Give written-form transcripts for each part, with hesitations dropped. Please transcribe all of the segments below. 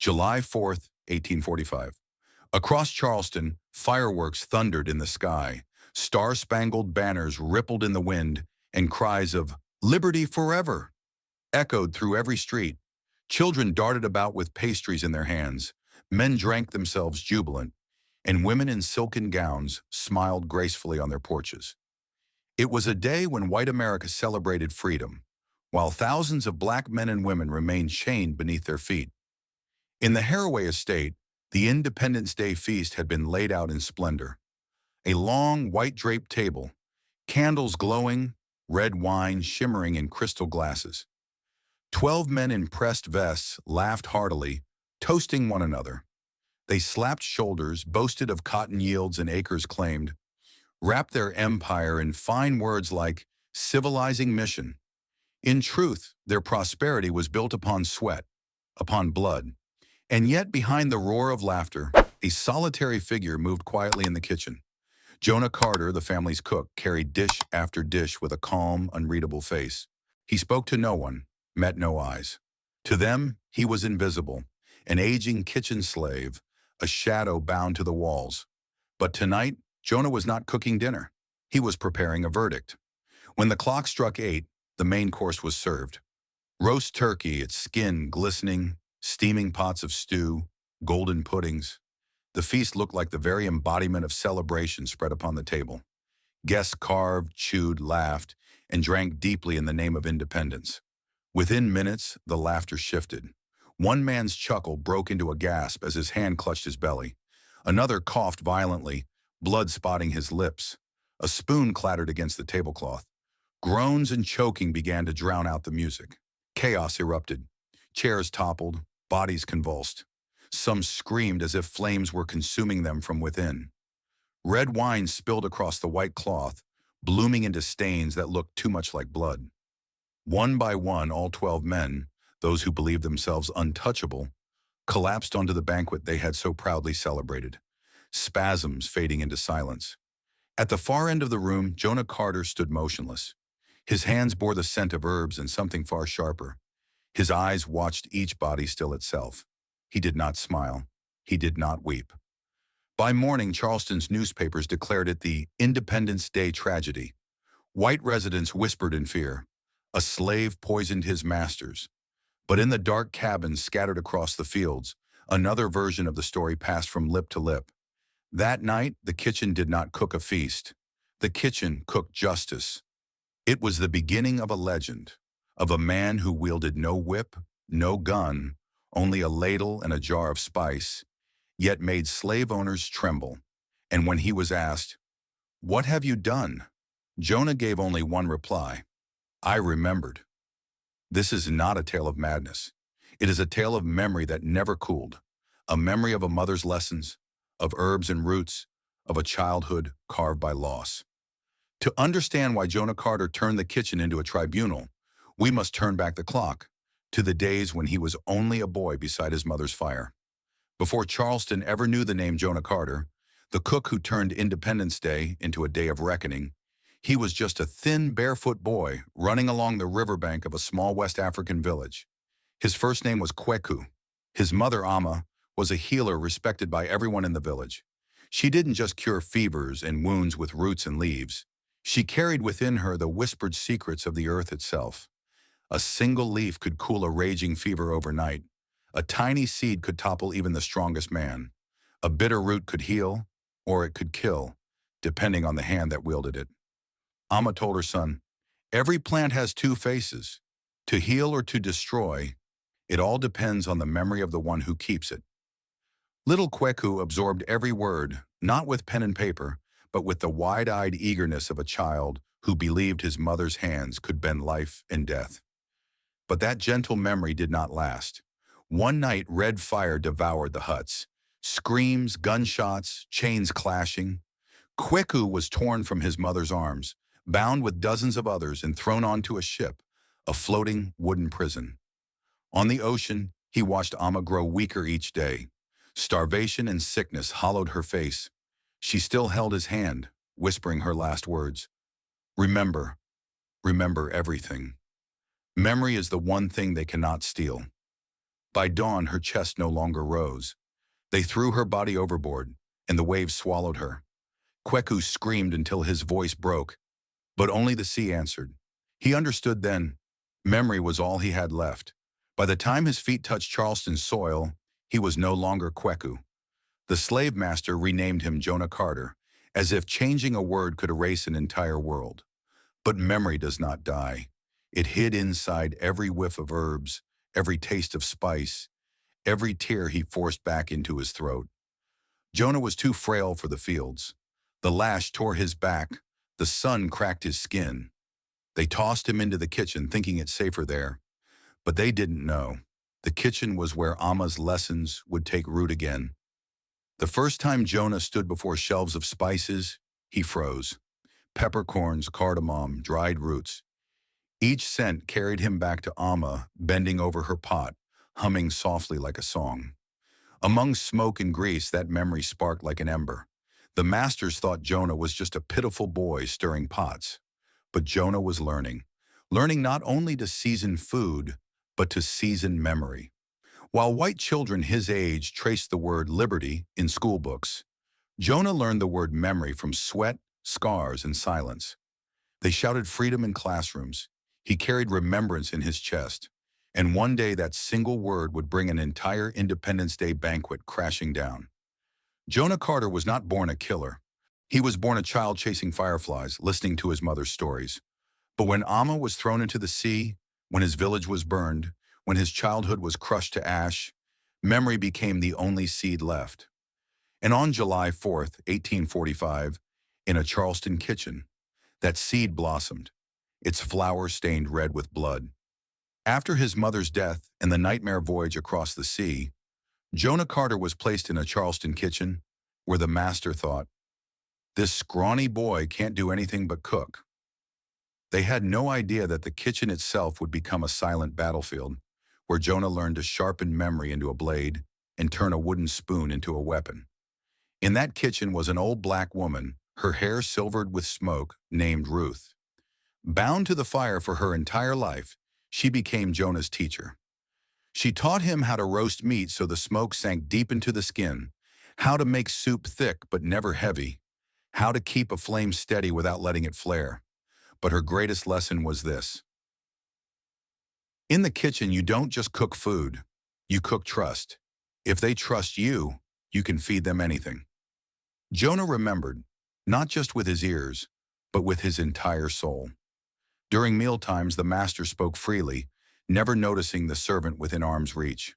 July 4th, 1845. Across Charleston, fireworks thundered in the sky, star-spangled banners rippled in the wind, and cries of "Liberty forever" echoed through every street. Children darted about with pastries in their hands, men drank themselves jubilant, and women in silken gowns smiled gracefully on their porches. It was a day when white America celebrated freedom, while thousands of black men and women remained chained beneath their feet. In the Haraway estate, the Independence Day feast had been laid out in splendor. A long, white-draped table, candles glowing, red wine shimmering in crystal glasses. 12 men in pressed vests laughed heartily, toasting one another. They slapped shoulders, boasted of cotton yields and acres claimed, wrapped their empire in fine words like civilizing mission. In truth, their prosperity was built upon sweat, upon blood. And yet, behind the roar of laughter, a solitary figure moved quietly in the kitchen. Jonah Carter, the family's cook, carried dish after dish with a calm, unreadable face. He spoke to no one, met no eyes. To them, he was invisible, an aging kitchen slave, a shadow bound to the walls. But tonight, Jonah was not cooking dinner. He was preparing a verdict. When the clock struck 8, the main course was served. Roast turkey, its skin glistening, steaming pots of stew, golden puddings. The feast looked like the very embodiment of celebration spread upon the table. Guests carved, chewed, laughed, and drank deeply in the name of independence. Within minutes, the laughter shifted. One man's chuckle broke into a gasp as his hand clutched his belly. Another coughed violently, blood spotting his lips. A spoon clattered against the tablecloth. Groans and choking began to drown out the music. Chaos erupted. Chairs toppled, bodies convulsed. Some screamed as if flames were consuming them from within. Red wine spilled across the white cloth, blooming into stains that looked too much like blood. One by one, all 12 men, those who believed themselves untouchable, collapsed onto the banquet they had so proudly celebrated, spasms fading into silence. At the far end of the room, Jonah Carter stood motionless. His hands bore the scent of herbs and something far sharper. His eyes watched each body still itself. He did not smile. He did not weep. By morning, Charleston's newspapers declared it the Independence Day tragedy. White residents whispered in fear. A slave poisoned his masters. But in the dark cabins scattered across the fields, another version of the story passed from lip to lip. That night, the kitchen did not cook a feast. The kitchen cooked justice. It was the beginning of a legend, of a man who wielded no whip, no gun, only a ladle and a jar of spice, yet made slave owners tremble. And when he was asked, "What have you done?" Jonah gave only one reply: "I remembered." This is not a tale of madness. It is a tale of memory that never cooled, a memory of a mother's lessons, of herbs and roots, of a childhood carved by loss. To understand why Jonah Carter turned the kitchen into a tribunal, we must turn back the clock to the days when he was only a boy beside his mother's fire. Before Charleston ever knew the name Jonah Carter, the cook who turned Independence Day into a day of reckoning, he was just a thin, barefoot boy running along the riverbank of a small West African village. His first name was Kweku. His mother, Amma, was a healer respected by everyone in the village. She didn't just cure fevers and wounds with roots and leaves. She carried within her the whispered secrets of the earth itself. A single leaf could cool a raging fever overnight. A tiny seed could topple even the strongest man. A bitter root could heal, or it could kill, depending on the hand that wielded it. Amma told her son, "Every plant has two faces, to heal or to destroy. It all depends on the memory of the one who keeps it." Little Kweku absorbed every word, not with pen and paper, but with the wide-eyed eagerness of a child who believed his mother's hands could bend life and death. But that gentle memory did not last. One night, red fire devoured the huts. Screams, gunshots, chains clashing. Kweku was torn from his mother's arms, bound with dozens of others and thrown onto a ship, a floating wooden prison. On the ocean, he watched Amma grow weaker each day. Starvation and sickness hollowed her face. She still held his hand, whispering her last words. "Remember, remember everything." Memory is the one thing they cannot steal. By dawn, her chest no longer rose. They threw her body overboard, and the waves swallowed her. Kweku screamed until his voice broke, but only the sea answered. He understood then. Memory was all he had left. By the time his feet touched Charleston's soil, he was no longer Kweku. The slave master renamed him Jonah Carter, as if changing a word could erase an entire world. But memory does not die. It hid inside every whiff of herbs, every taste of spice, every tear he forced back into his throat. Jonah was too frail for the fields. The lash tore his back, the sun cracked his skin. They tossed him into the kitchen, thinking it safer there. But they didn't know. The kitchen was where Amma's lessons would take root again. The first time Jonah stood before shelves of spices, he froze. Peppercorns, cardamom, dried roots. Each scent carried him back to Amma, bending over her pot, humming softly like a song. Among smoke and grease, that memory sparked like an ember. The masters thought Jonah was just a pitiful boy stirring pots. But Jonah was learning not only to season food, but to season memory. While white children his age traced the word liberty in school books, Jonah learned the word memory from sweat, scars, and silence. They shouted freedom in classrooms. He carried remembrance in his chest. And one day that single word would bring an entire Independence Day banquet crashing down. Jonah Carter was not born a killer. He was born a child chasing fireflies, listening to his mother's stories. But when Amma was thrown into the sea, when his village was burned, when his childhood was crushed to ash, memory became the only seed left. And on July 4th, 1845, in a Charleston kitchen, that seed blossomed, its flower stained red with blood. After his mother's death and the nightmare voyage across the sea, Jonah Carter was placed in a Charleston kitchen where the master thought, "This scrawny boy can't do anything but cook." They had no idea that the kitchen itself would become a silent battlefield, where Jonah learned to sharpen memory into a blade and turn a wooden spoon into a weapon. In that kitchen was an old black woman, her hair silvered with smoke, named Ruth. Bound to the fire for her entire life, she became Jonah's teacher. She taught him how to roast meat so the smoke sank deep into the skin, how to make soup thick but never heavy, how to keep a flame steady without letting it flare. But her greatest lesson was this: in the kitchen, you don't just cook food, you cook trust. If they trust you, you can feed them anything. Jonah remembered, not just with his ears, but with his entire soul. During mealtimes, the master spoke freely, never noticing the servant within arm's reach.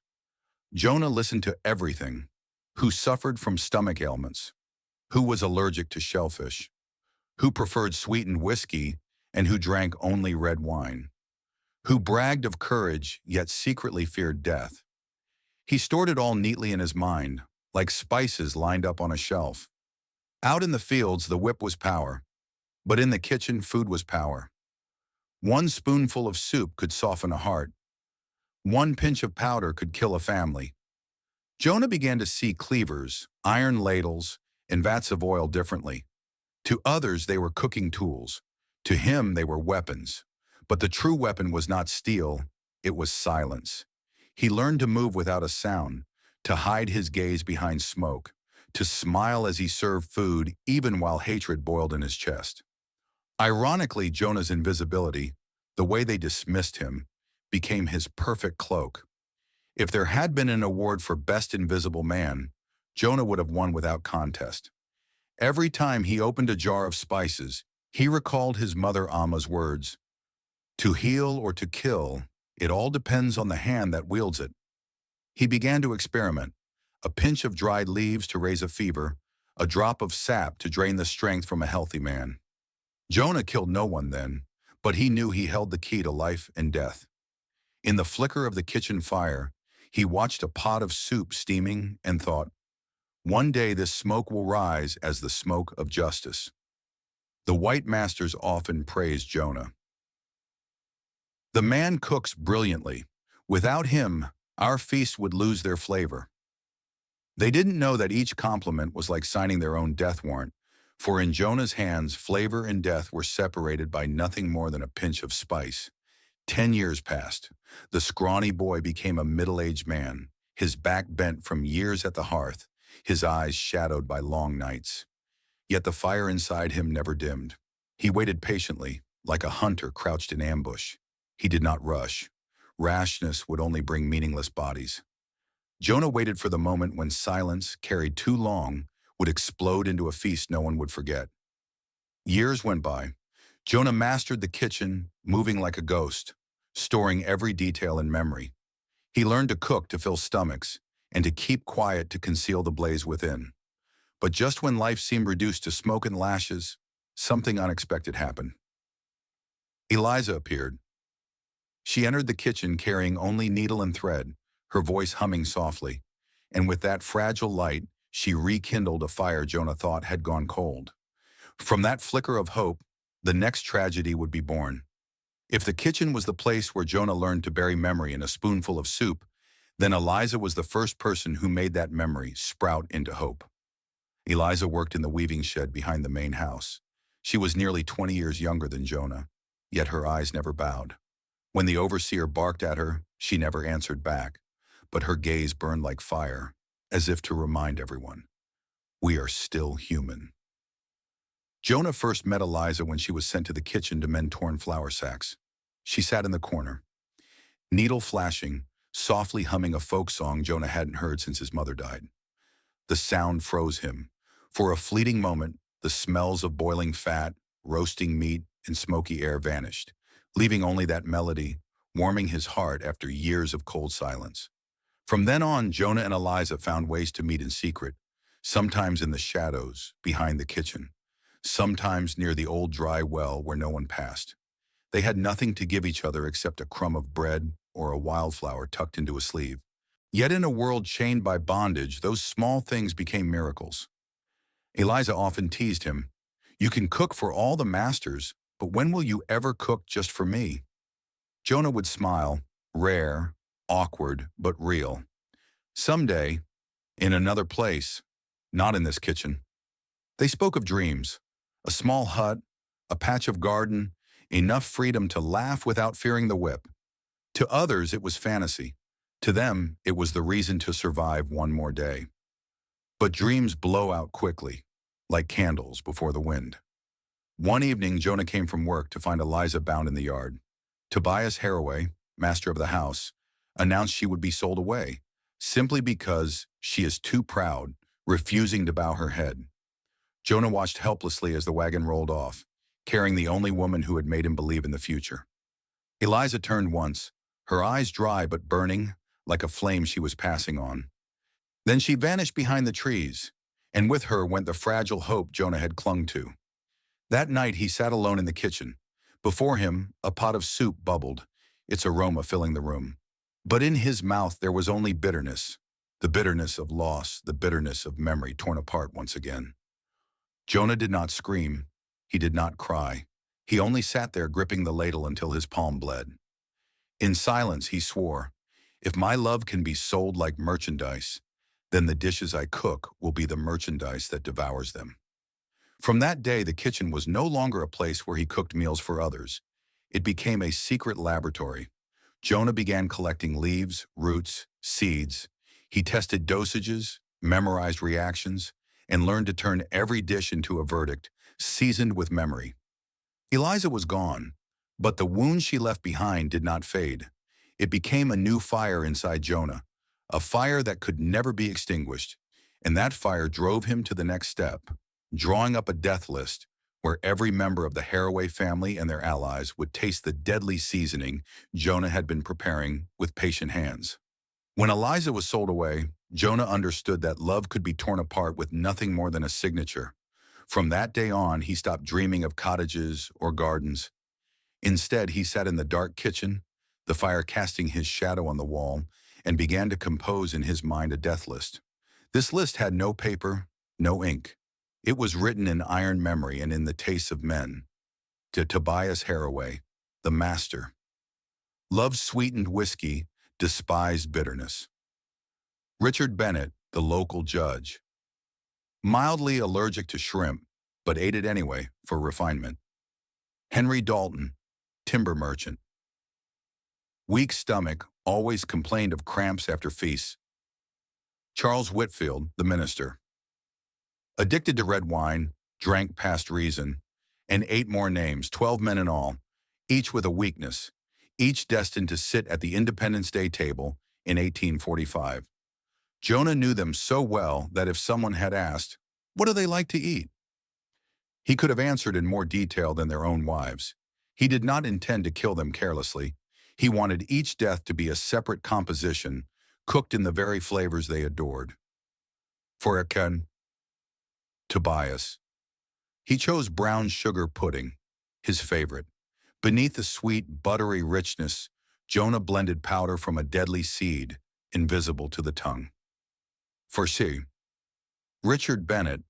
Jonah listened to everything: who suffered from stomach ailments, who was allergic to shellfish, who preferred sweetened whiskey and who drank only red wine, who bragged of courage yet secretly feared death. He stored it all neatly in his mind, like spices lined up on a shelf. Out in the fields, the whip was power, but in the kitchen, food was power. One spoonful of soup could soften a heart. One pinch of powder could kill a family. Jonah began to see cleavers, iron ladles, and vats of oil differently. To others, they were cooking tools. To him, they were weapons. But the true weapon was not steel, it was silence. He learned to move without a sound, to hide his gaze behind smoke, to smile as he served food even while hatred boiled in his chest. Ironically, Jonah's invisibility, the way they dismissed him, became his perfect cloak. If there had been an award for Best Invisible Man, Jonah would have won without contest. Every time he opened a jar of spices, he recalled his mother Amma's words: "To heal or to kill, it all depends on the hand that wields it." He began to experiment: a pinch of dried leaves to raise a fever, a drop of sap to drain the strength from a healthy man. Jonah killed no one then, but he knew he held the key to life and death. In the flicker of the kitchen fire, he watched a pot of soup steaming and thought, "One day this smoke will rise as the smoke of justice." The white masters often praised Jonah. "The man cooks brilliantly. Without him, our feast would lose their flavor." They didn't know that each compliment was like signing their own death warrant, for in Jonah's hands, flavor and death were separated by nothing more than a pinch of spice. 10 years passed. The scrawny boy became a middle-aged man, his back bent from years at the hearth, his eyes shadowed by long nights. Yet the fire inside him never dimmed. He waited patiently, like a hunter crouched in ambush. He did not rush. Rashness would only bring meaningless bodies. Jonah waited for the moment when silence, carried too long, would explode into a feast no one would forget. Years went by. Jonah mastered the kitchen, moving like a ghost, storing every detail in memory. He learned to cook to fill stomachs, and to keep quiet to conceal the blaze within. But just when life seemed reduced to smoke and lashes, something unexpected happened. Eliza appeared. She entered the kitchen carrying only needle and thread, her voice humming softly, and with that fragile light, she rekindled a fire Jonah thought had gone cold. From that flicker of hope, the next tragedy would be born. If the kitchen was the place where Jonah learned to bury memory in a spoonful of soup, then Eliza was the first person who made that memory sprout into hope. Eliza worked in the weaving shed behind the main house. She was nearly 20 years younger than Jonah, yet her eyes never bowed. When the overseer barked at her, she never answered back, but her gaze burned like fire, as if to remind everyone, we are still human. Jonah first met Eliza when she was sent to the kitchen to mend torn flour sacks. She sat in the corner, needle flashing, softly humming a folk song Jonah hadn't heard since his mother died. The sound froze him. For a fleeting moment, the smells of boiling fat, roasting meat, and smoky air vanished, leaving only that melody, warming his heart after years of cold silence. From then on, Jonah and Eliza found ways to meet in secret, sometimes in the shadows, behind the kitchen, sometimes near the old dry well where no one passed. They had nothing to give each other except a crumb of bread or a wildflower tucked into a sleeve. Yet in a world chained by bondage, those small things became miracles. Eliza often teased him, "You can cook for all the masters, but when will you ever cook just for me?" Jonah would smile, rare, awkward, but real. Someday, in another place, not in this kitchen. They spoke of dreams, a small hut, a patch of garden, enough freedom to laugh without fearing the whip. To others, it was fantasy. To them, it was the reason to survive one more day. But dreams blow out quickly, like candles before the wind. One evening, Jonah came from work to find Eliza bound in the yard. Tobias Haraway, master of the house, announced she would be sold away, simply because she is too proud, refusing to bow her head. Jonah watched helplessly as the wagon rolled off, carrying the only woman who had made him believe in the future. Eliza turned once, her eyes dry but burning, like a flame she was passing on. Then she vanished behind the trees, and with her went the fragile hope Jonah had clung to. That night he sat alone in the kitchen. Before him, a pot of soup bubbled, its aroma filling the room. But in his mouth there was only bitterness, the bitterness of loss, the bitterness of memory torn apart once again. Jonah did not scream. He did not cry. He only sat there gripping the ladle until his palm bled. In silence, he swore, "If my love can be sold like merchandise, then the dishes I cook will be the merchandise that devours them." From that day, the kitchen was no longer a place where he cooked meals for others. It became a secret laboratory. Jonah began collecting leaves, roots, seeds. He tested dosages, memorized reactions, and learned to turn every dish into a verdict, seasoned with memory. Eliza was gone, but the wound she left behind did not fade. It became a new fire inside Jonah, a fire that could never be extinguished. And that fire drove him to the next step, drawing up a death list where every member of the Haraway family and their allies would taste the deadly seasoning Jonah had been preparing with patient hands. When Eliza was sold away, Jonah understood that love could be torn apart with nothing more than a signature. From that day on, he stopped dreaming of cottages or gardens. Instead, he sat in the dark kitchen, the fire casting his shadow on the wall, and began to compose in his mind a death list. This list had no paper, no ink. It was written in iron memory and in the tastes of men. To Tobias Haraway, the master. Love sweetened whiskey, despised bitterness. Richard Bennett, the local judge. Mildly allergic to shrimp, but ate it anyway for refinement. Henry Dalton, timber merchant. Weak stomach, always complained of cramps after feasts. Charles Whitfield, the minister. Addicted to red wine, drank past reason, and 8 more names, 12 men in all, each with a weakness, each destined to sit at the Independence Day table in 1845. Jonah knew them so well that if someone had asked, "What do they like to eat?" he could have answered in more detail than their own wives. He did not intend to kill them carelessly. He wanted each death to be a separate composition, cooked in the very flavors they adored. For Achan, Tobias, he chose brown sugar pudding, his favorite. Beneath the sweet, buttery richness, Jonah blended powder from a deadly seed, invisible to the tongue. For C. Richard Bennett,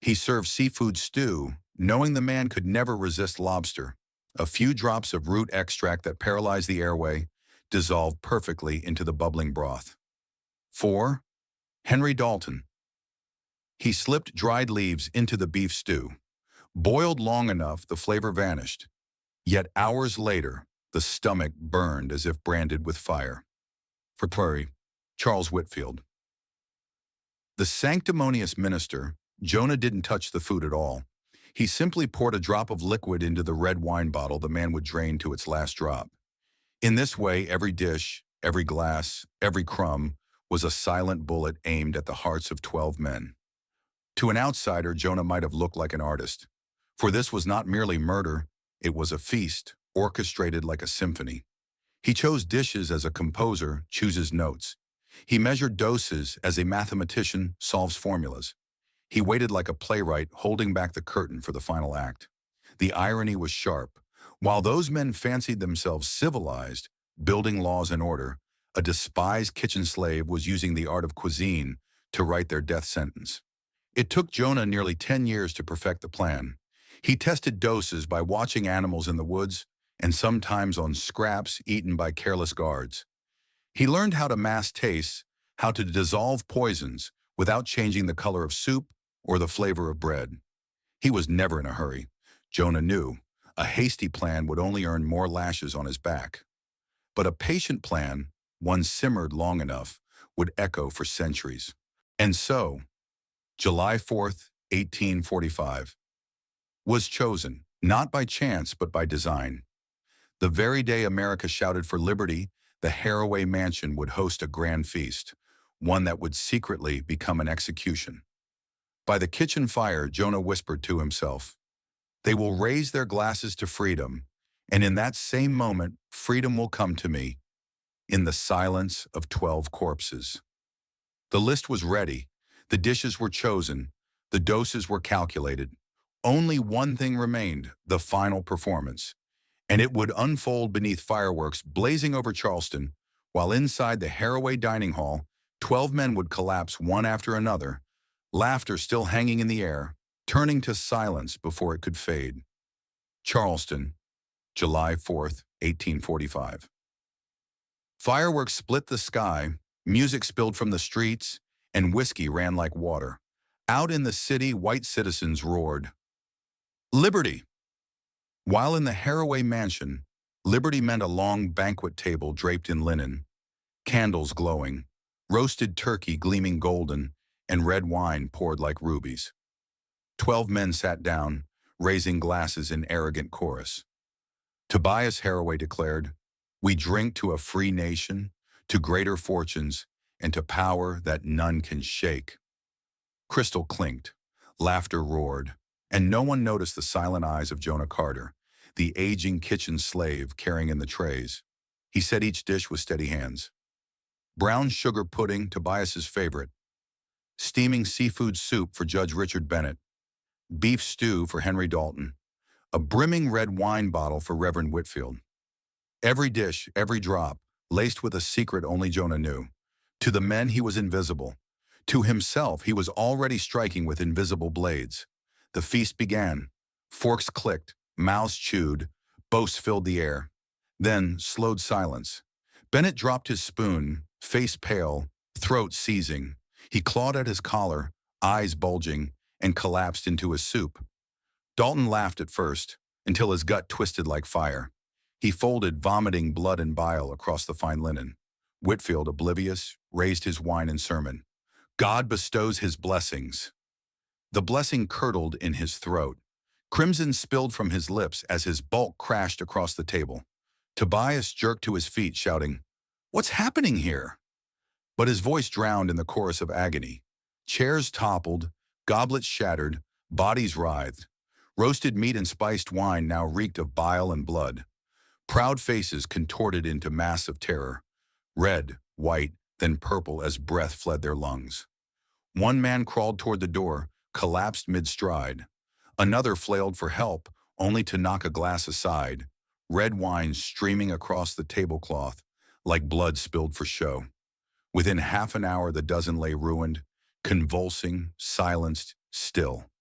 he served seafood stew, knowing the man could never resist lobster. A few drops of root extract that paralyzed the airway dissolved perfectly into the bubbling broth. 4. Henry Dalton. He slipped dried leaves into the beef stew. Boiled long enough, the flavor vanished. Yet hours later, the stomach burned as if branded with fire. For Prairie, Charles Whitfield. The sanctimonious minister, Jonah didn't touch the food at all. He simply poured a drop of liquid into the red wine bottle the man would drain to its last drop. In this way, every dish, every glass, every crumb was a silent bullet aimed at the hearts of 12 men. To an outsider, Jonah might have looked like an artist. For this was not merely murder, it was a feast, orchestrated like a symphony. He chose dishes as a composer chooses notes. He measured doses as a mathematician solves formulas. He waited like a playwright holding back the curtain for the final act. The irony was sharp. While those men fancied themselves civilized, building laws and order, a despised kitchen slave was using the art of cuisine to write their death sentence. It took Jonah nearly 10 years to perfect the plan. He tested doses by watching animals in the woods and sometimes on scraps eaten by careless guards. He learned how to mask tastes, how to dissolve poisons without changing the color of soup or the flavor of bread. He was never in a hurry. Jonah knew a hasty plan would only earn more lashes on his back. But a patient plan, one simmered long enough, would echo for centuries. And so, July 4th, 1845, was chosen, not by chance but by design. The very day America shouted for liberty, the Haraway Mansion would host a grand feast, one that would secretly become an execution. By the kitchen fire, Jonah whispered to himself, "They will raise their glasses to freedom, and in that same moment, freedom will come to me, in the silence of 12 corpses." The list was ready. The dishes were chosen. The doses were calculated. Only one thing remained, the final performance. And it would unfold beneath fireworks blazing over Charleston, while inside the Haraway dining hall, 12 men would collapse one after another, laughter still hanging in the air, turning to silence before it could fade. Charleston, July 4th, 1845. Fireworks split the sky, music spilled from the streets, and whiskey ran like water. Out in the city, white citizens roared, "Liberty!" While in the Haraway Mansion, liberty meant a long banquet table draped in linen, candles glowing, roasted turkey gleaming golden, and red wine poured like rubies. 12 men sat down, raising glasses in arrogant chorus. Tobias Haraway declared, "We drink to a free nation, to greater fortunes, and to power that none can shake." Crystal clinked, laughter roared, and no one noticed the silent eyes of Jonah Carter, the aging kitchen slave carrying in the trays. He set each dish with steady hands. Brown sugar pudding, Tobias's favorite. Steaming seafood soup for Judge Richard Bennett. Beef stew for Henry Dalton. A brimming red wine bottle for Reverend Whitfield. Every dish, every drop, laced with a secret only Jonah knew. To the men he was invisible. To himself he was already striking with invisible blades. The feast began. Forks clicked, mouths chewed, boasts filled the air. Then slowed silence. Bennett dropped his spoon, face pale, throat seizing. He clawed at his collar, eyes bulging, and collapsed into his soup. Dalton laughed at first, until his gut twisted like fire. He folded, vomiting blood and bile across the fine linen. Whitfield, oblivious, raised his wine and sermon. God bestows his blessings. The blessing curdled in his throat. Crimson spilled from his lips as his bulk crashed across the table. Tobias jerked to his feet, shouting, "What's happening here?" But his voice drowned in the chorus of agony. Chairs toppled, goblets shattered, bodies writhed. Roasted meat and spiced wine now reeked of bile and blood. Proud faces contorted into masks of terror. Red, white, then purple as breath fled their lungs. One man crawled toward the door, collapsed mid-stride. Another flailed for help, only to knock a glass aside, red wine streaming across the tablecloth, like blood spilled for show. Within half an hour, the dozen lay ruined, convulsing, silenced, still.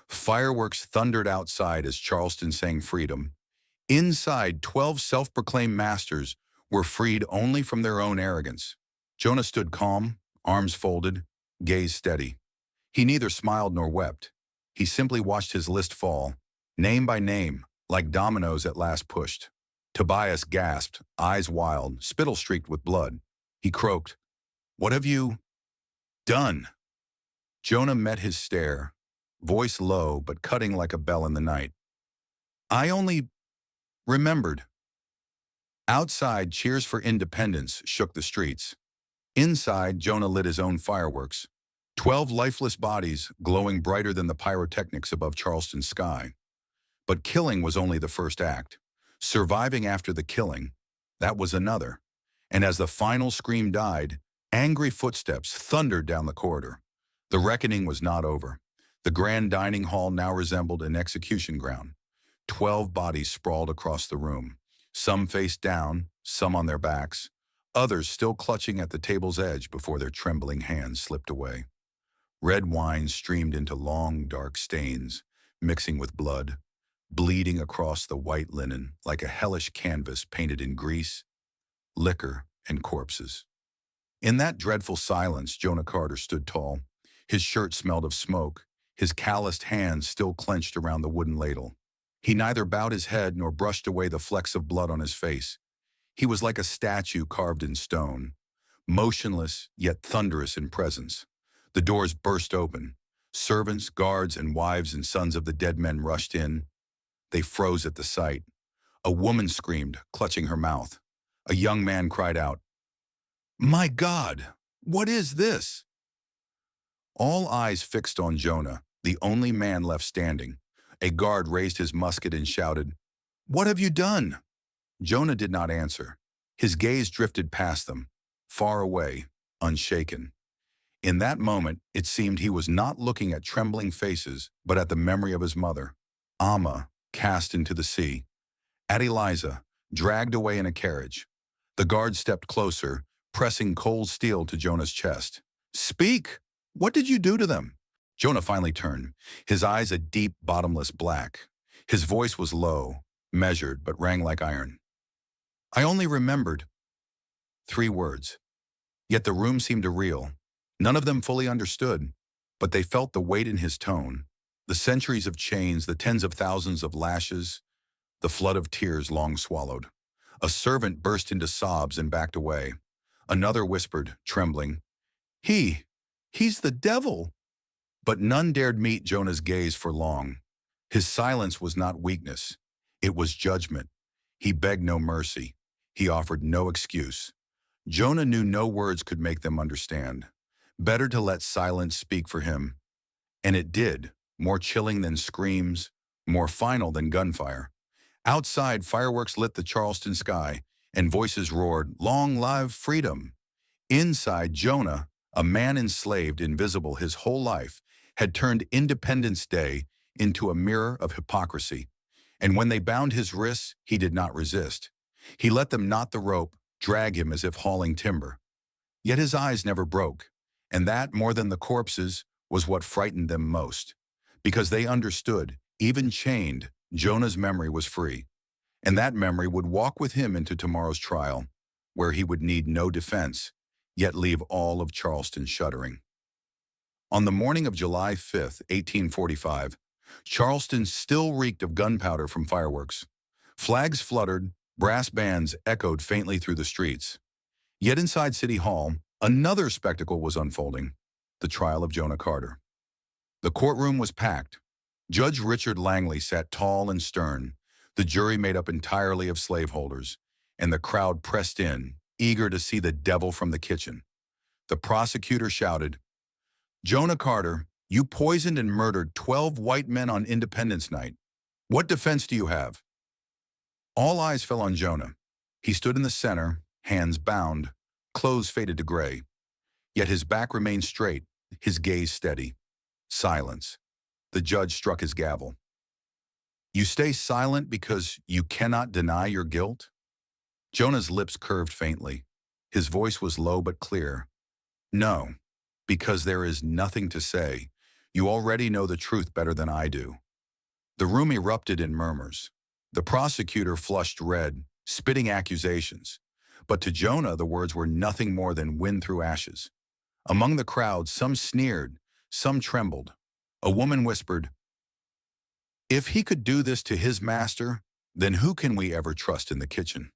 Fireworks thundered outside as Charleston sang freedom. Inside, 12 self-proclaimed masters were freed only from their own arrogance. Jonah stood calm, arms folded, gaze steady. He neither smiled nor wept. He simply watched his list fall, name by name, like dominoes at last pushed. Tobias gasped, eyes wild, spittle streaked with blood. He croaked, "What have you done?" Jonah met his stare, voice low but cutting like a bell in the night. "I only remembered." Outside, cheers for independence shook the streets. Inside, Jonah lit his own fireworks. 12 lifeless bodies glowing brighter than the pyrotechnics above Charleston's sky. But killing was only the first act. Surviving after the killing, that was another. And as the final scream died, angry footsteps thundered down the corridor. The reckoning was not over. The grand dining hall now resembled an execution ground. 12 bodies sprawled across the room, some face down, some on their backs, others still clutching at the table's edge before their trembling hands slipped away. Red wine streamed into long, dark stains, mixing with blood, bleeding across the white linen like a hellish canvas painted in grease, liquor, and corpses. In that dreadful silence, Jonah Carter stood tall. His shirt smelled of smoke, his calloused hands still clenched around the wooden ladle. He neither bowed his head nor brushed away the flecks of blood on his face. He was like a statue carved in stone, motionless yet thunderous in presence. The doors burst open. Servants, guards, and wives and sons of the dead men rushed in. They froze at the sight. A woman screamed, clutching her mouth. A young man cried out, "My God, what is this?" All eyes fixed on Jonah, the only man left standing. A guard raised his musket and shouted, "What have you done?" Jonah did not answer. His gaze drifted past them, far away, unshaken. In that moment, it seemed he was not looking at trembling faces, but at the memory of his mother, Amma, cast into the sea, at Eliza, dragged away in a carriage. The guard stepped closer, pressing cold steel to Jonah's chest. "Speak! What did you do to them?" Jonah finally turned, his eyes a deep, bottomless black. His voice was low, measured, but rang like iron. "I only remembered." 3 words. Yet the room seemed to reel. None of them fully understood, but they felt the weight in his tone, the centuries of chains, the tens of thousands of lashes, the flood of tears long swallowed. A servant burst into sobs and backed away. Another whispered, trembling, He's the devil." But none dared meet Jonah's gaze for long. His silence was not weakness. It was judgment. He begged no mercy. He offered no excuse. Jonah knew no words could make them understand. Better to let silence speak for him. And it did, more chilling than screams, more final than gunfire. Outside, fireworks lit the Charleston sky, and voices roared, "Long live freedom!" Inside, Jonah, a man enslaved, invisible his whole life, had turned Independence Day into a mirror of hypocrisy. And when they bound his wrists, he did not resist. He let them knot the rope, drag him as if hauling timber. Yet his eyes never broke. And that, more than the corpses, was what frightened them most. Because they understood, even chained, Jonah's memory was free. And that memory would walk with him into tomorrow's trial, where he would need no defense, yet leave all of Charleston shuddering. On the morning of July 5th, 1845, Charleston still reeked of gunpowder from fireworks. Flags fluttered, Brass bands echoed faintly through the streets. Yet inside City Hall, another spectacle was unfolding: the trial of Jonah Carter. The courtroom was packed. Judge Richard Langley sat tall and stern, the jury made up entirely of slaveholders, and the crowd pressed in, eager to see the devil from the kitchen. The prosecutor shouted, "Jonah Carter, you poisoned and murdered 12 white men on Independence Night. What defense do you have?" All eyes fell on Jonah. He stood in the center, hands bound, clothes faded to gray. Yet his back remained straight, his gaze steady. Silence. The judge struck his gavel. "You stay silent because you cannot deny your guilt?" Jonah's lips curved faintly. His voice was low but clear. "No, because there is nothing to say. You already know the truth better than I do." The room erupted in murmurs. The prosecutor flushed red, spitting accusations. But to Jonah, the words were nothing more than wind through ashes. Among the crowd, some sneered, some trembled. A woman whispered, "If he could do this to his master, then who can we ever trust in the kitchen?"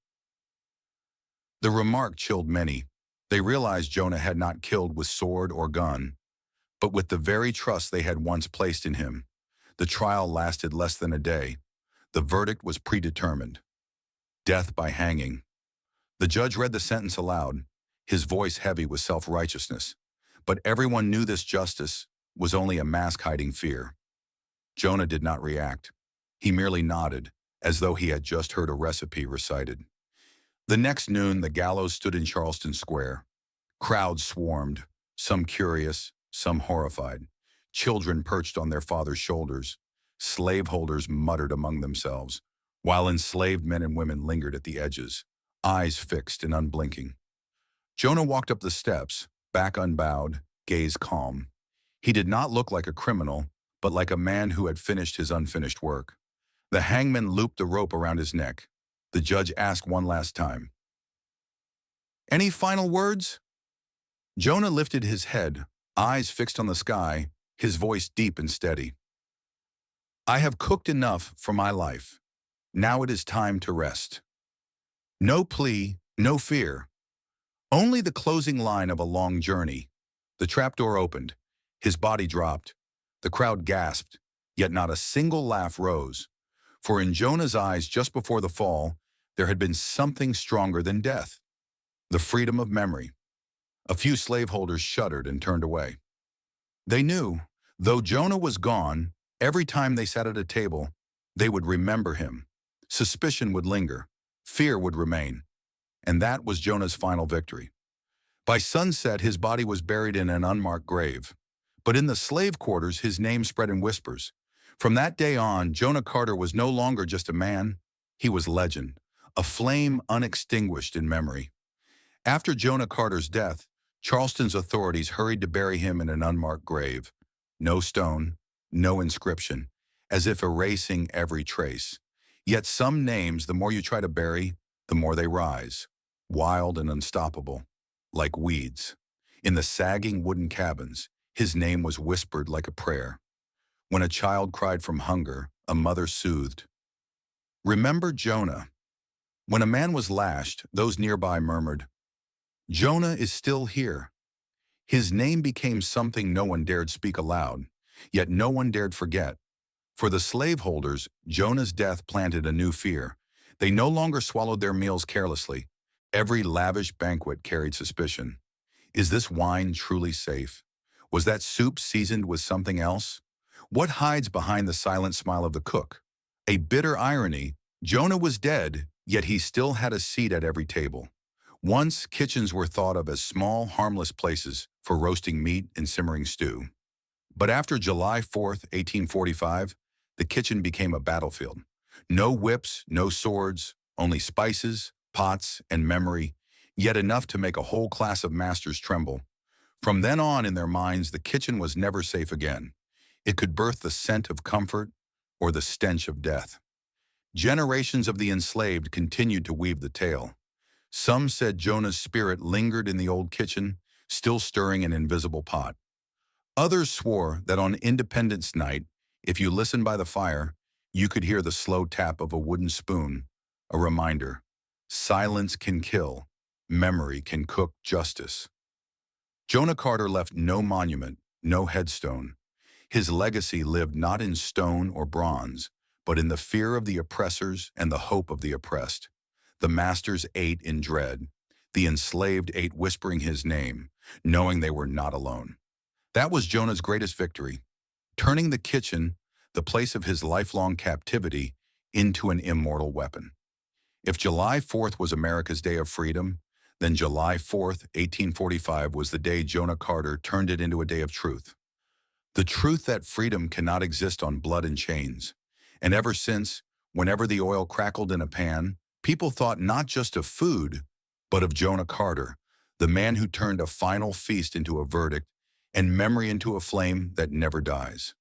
The remark chilled many. They realized Jonah had not killed with sword or gun, but with the very trust they had once placed in him. The trial lasted less than a day. The verdict was predetermined: death by hanging. The judge read the sentence aloud, his voice heavy with self-righteousness. But everyone knew this justice was only a mask hiding fear. Jonah did not react. He merely nodded, as though he had just heard a recipe recited. The next noon, the gallows stood in Charleston Square. Crowds swarmed, some curious, some horrified. Children perched on their fathers' shoulders. Slaveholders muttered among themselves, while enslaved men and women lingered at the edges, eyes fixed and unblinking. Jonah walked up the steps, back unbowed, gaze calm. He did not look like a criminal, but like a man who had finished his unfinished work. The hangman looped the rope around his neck. The judge asked one last time, "Any final words?" Jonah lifted his head, eyes fixed on the sky, his voice deep and steady. "I have cooked enough for my life. Now it is time to rest." No plea, no fear. Only the closing line of a long journey. The trapdoor opened. His body dropped. The crowd gasped, yet not a single laugh rose. For in Jonah's eyes, just before the fall, there had been something stronger than death: the freedom of memory. A few slaveholders shuddered and turned away. They knew, though Jonah was gone, every time they sat at a table, they would remember him. Suspicion would linger. Fear would remain. And that was Jonah's final victory. By sunset, his body was buried in an unmarked grave. But in the slave quarters, his name spread in whispers. From that day on, Jonah Carter was no longer just a man. He was legend, a flame unextinguished in memory. After Jonah Carter's death, Charleston's authorities hurried to bury him in an unmarked grave. No stone, no inscription, as if erasing every trace. Yet some names, the more you try to bury, the more they rise, wild and unstoppable, like weeds. In the sagging wooden cabins, his name was whispered like a prayer. When a child cried from hunger, a mother soothed. "Remember Jonah." When a man was lashed, those nearby murmured, "Jonah is still here." His name became something no one dared speak aloud, yet no one dared forget. For the slaveholders, Jonah's death planted a new fear. They no longer swallowed their meals carelessly. Every lavish banquet carried suspicion. Is this wine truly safe? Was that soup seasoned with something else? What hides behind the silent smile of the cook? A bitter irony: Jonah was dead, yet he still had a seat at every table. Once, kitchens were thought of as small, harmless places for roasting meat and simmering stew. But after July 4th, 1845, the kitchen became a battlefield. No whips, no swords, only spices, pots, and memory, yet enough to make a whole class of masters tremble. From then on, in their minds, the kitchen was never safe again. It could birth the scent of comfort or the stench of death. Generations of the enslaved continued to weave the tale. Some said Jonah's spirit lingered in the old kitchen, still stirring an invisible pot. Others swore that on Independence Night, if you listened by the fire, you could hear the slow tap of a wooden spoon, a reminder Silence can kill. Memory can cook justice. Jonah Carter left no monument, no headstone. His legacy lived not in stone or bronze, but in the fear of the oppressors and the hope of the oppressed. The masters ate in dread. The enslaved ate whispering his name, knowing they were not alone. That was Jonah's greatest victory, turning the kitchen, the place of his lifelong captivity, into an immortal weapon. If July 4th was America's Day of Freedom, then July 4th, 1845 was the day Jonah Carter turned it into a day of truth. The truth that freedom cannot exist on blood and chains. And ever since, whenever the oil crackled in a pan, people thought not just of food, but of Jonah Carter, the man who turned a final feast into a verdict and memory into a flame that never dies.